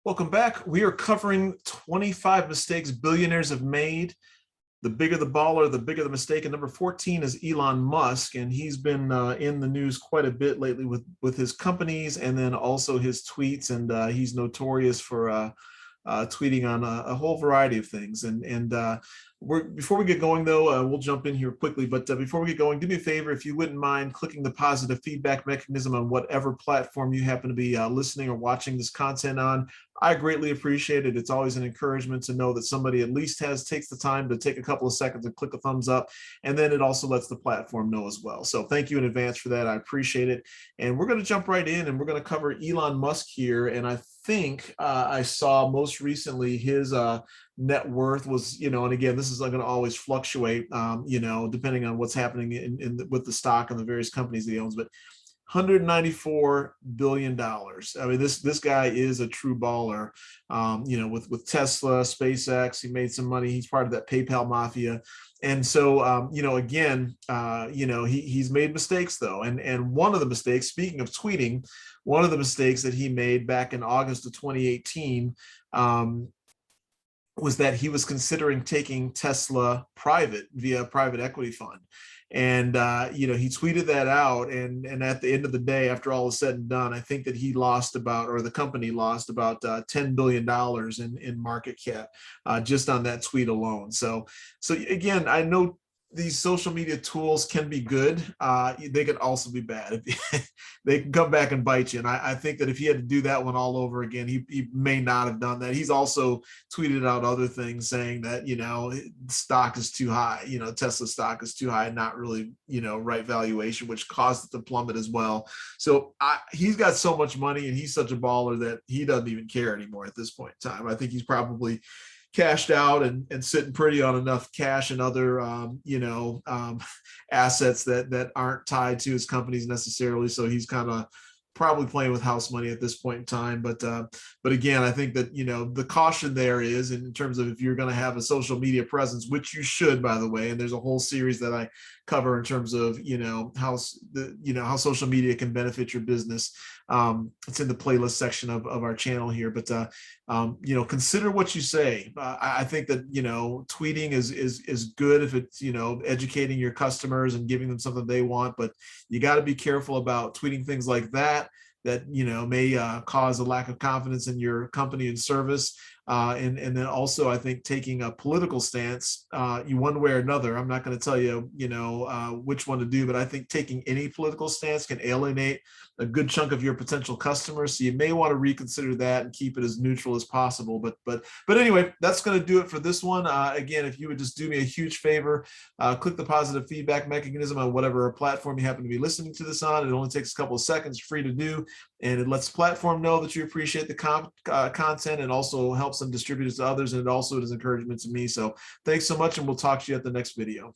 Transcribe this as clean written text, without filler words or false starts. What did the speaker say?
Welcome back. We are covering 25 mistakes billionaires have made. The bigger the baller, the bigger the mistake. And number 14 is Elon Musk, and he's been in the news quite a bit lately with his companies and then also his tweets. And he's notorious for tweeting on a whole variety of things. Before we get going, though, we'll jump in here quickly. But before we get going, do me a favor, if you wouldn't mind clicking the positive feedback mechanism on whatever platform you happen to be listening or watching this content on. I greatly appreciate it. It's always an encouragement to know that somebody at least takes the time to take a couple of seconds and click a thumbs up. And then it also lets the platform know as well. So thank you in advance for that. I appreciate it. And we're going to jump right in and we're going to cover Elon Musk here. And I think I saw most recently his net worth was, and again, this is going to always fluctuate, depending on what's happening with the stock and the various companies that he owns, but $194 billion. I mean, this guy is a true baller. With Tesla, SpaceX, he made some money. He's part of that PayPal mafia. And so, he's made mistakes though. And one of the mistakes, speaking of tweeting, one of the mistakes that he made back in August of 2018, was that he was considering taking Tesla private via a private equity fund. And, he tweeted that out. And at the end of the day, after all is said and done, I think that he lost the company lost about $10 billion in market cap just on that tweet alone. So again, I know these social media tools can be good. They can also be bad. They can come back and bite you. And I think that if he had to do that one all over again, he may not have done that. He's also tweeted out other things saying that, stock is too high, Tesla stock is too high, not really, right valuation, which caused it to plummet as well. So he's got so much money and he's such a baller that he doesn't even care anymore at this point in time. I think he's probably cashed out and sitting pretty on enough cash and other assets that aren't tied to his companies necessarily. So he's kind of probably playing with house money at this point in time. But again, I think that the caution there is in terms of if you're going to have a social media presence, which you should, by the way. And there's a whole series that I cover in terms of how social media can benefit your business. It's in the playlist section of our channel here. But consider what you say. I think that tweeting is good if it's educating your customers and giving them something they want. But you got to be careful about tweeting things like that may cause a lack of confidence in your company and service. And then also, I think taking a political stance, one way or another, I'm not going to tell you, which one to do, but I think taking any political stance can alienate a good chunk of your potential customers. So you may want to reconsider that and keep it as neutral as possible. But anyway, that's going to do it for this one. Again, if you would just do me a huge favor, click the positive feedback mechanism on whatever platform you happen to be listening to this on. It only takes a couple of seconds, free to do. And it lets the platform know that you appreciate the content and also helps them distribute it to others. And it also is encouragement to me. So thanks so much. And we'll talk to you at the next video.